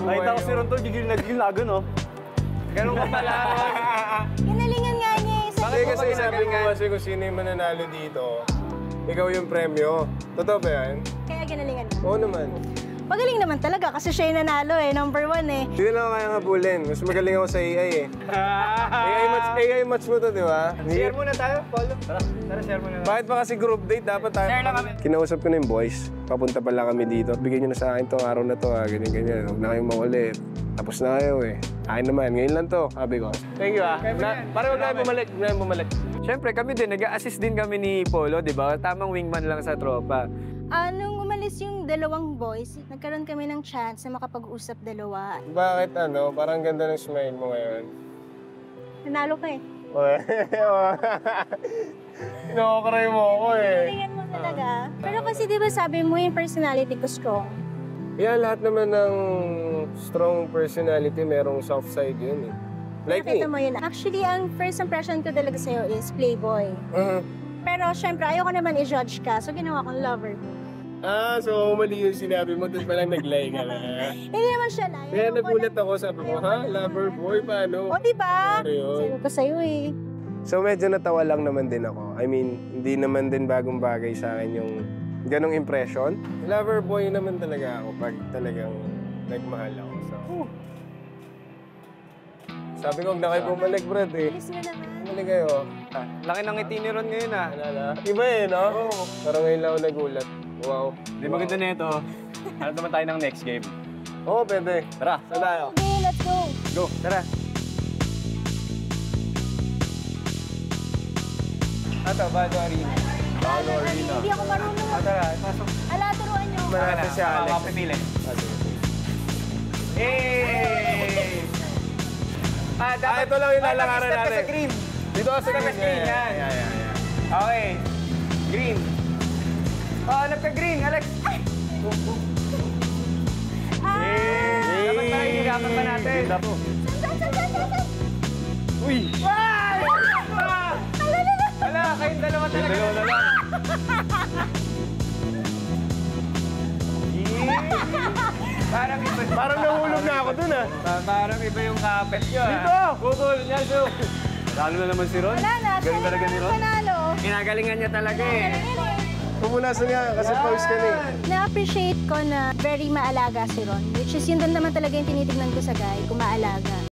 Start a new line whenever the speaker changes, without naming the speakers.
buhay.
Nakita ko si Ron to, gigil na gigil na no?
Ganun ka pala.
Ginalingan nga niya eh.
Bakit
Hindi
mo
kasi
ba
sabi ko
ginagalingan?
kasi kung sino yung mananalo dito, ikaw yung premyo. Totoo ba yan?
Kaya ginalingan mo.
Oo naman.
Magaling naman talaga kasi siya yung nanalo eh, number 1 eh.
Hindi na ako kaya ngabulin. Mas magaling ako sa AI eh. AI match mo to, di ba?
Share muna tayo, Polo. Tara, share muna.
Bakit pa kasi group date? Dapat tayo.
Share lang kami.
Kinausap ko na yung boys. Papunta pala kami dito. Bigyan nyo na sa akin to, araw na to, ganyan-ganyan. Huwag na kayong maulit. Tapos na kayo eh. Akin naman, ngayon lang to, sabi ko. Thank you para huwag na bumalik, huwag na bumalik.
Siyempre, kami din, nag-assist din kami ni Polo, di ba? Tamang wingman lang sa tropa.
Nung umalis yung dalawang boys, nagkaroon kami ng chance na makapag-usap dalawa.
Bakit parang ganda ng smile mo ngayon.
Nanalo ka eh.
Kinokokray mo ako eh.
Ginalingan mo talaga. Pero kasi di ba sabi mo yung personality ko strong?
Yeah, lahat naman ng strong personality, merong soft side yun eh. Like me.
Nakita mo yun. Actually, ang first impression ko talaga sa'yo is playboy. Pero syempre, ayoko naman i-judge ka, so ginawa kong lover ko.
So mali yung sinabi mo, doon palang nag-lie ka na.
Hindi naman siya na.
Kaya nagulat ako, sabi ko, ha? Lover boy, paano?
O, diba?
Ano yun?
Sabi ko sa'yo eh.
So medyo natawa lang naman din ako. I mean, hindi naman din bagong bagay sa akin yung ganong impression. Lover boy naman talaga ako pag talagang nagmahal ako. So, sabi ko, huwag na kayo bumalik, Brad eh.
Alis mo naman.
Bumalik kayo.
Laki ng ngiti ni Ron ngayon, ah.
Iba eh, no? Oo. Parang ngayon lang ako nagulat. Wow.
Di maganda na ito. Hanap naman tayo ng next game.
Oo, pwede.
Tara.
Saan tayo?
Okay, let's go.
Go.
Tara. Ato, Bado Arena.
Ano, hindi ako marunong.
Tara, pasok.
Ala, turuan niyo.
Malapit si Alex.
Mapipili.
Hey! Dapat
ito lang yung lalakaran
step ka
natin.
sa green.
Dito ako sa
Step ka
green.
sa green, yan. Okay. Green. Hanap ka green, Alex. Dapat tayo hirapan pa natin. Uy! Wala, kayong dalawa talaga.
Dalawa na lang.
Parang iba.
Parang nahulog na ako dun ah.
Parang iba yung kapit nyo.
Dito!
Bukol niya, so. Lalo na naman si Ron.
Wala na.
Galing talaga ni Ron.
Panalo.
Ginagalingan niya talaga eh.
Pumunasan nga kasi pause ka na eh.
Na-appreciate ko na very maalaga si Ron. Which is yun din naman talaga yung tinitignan ko sa guy, kung maalaga.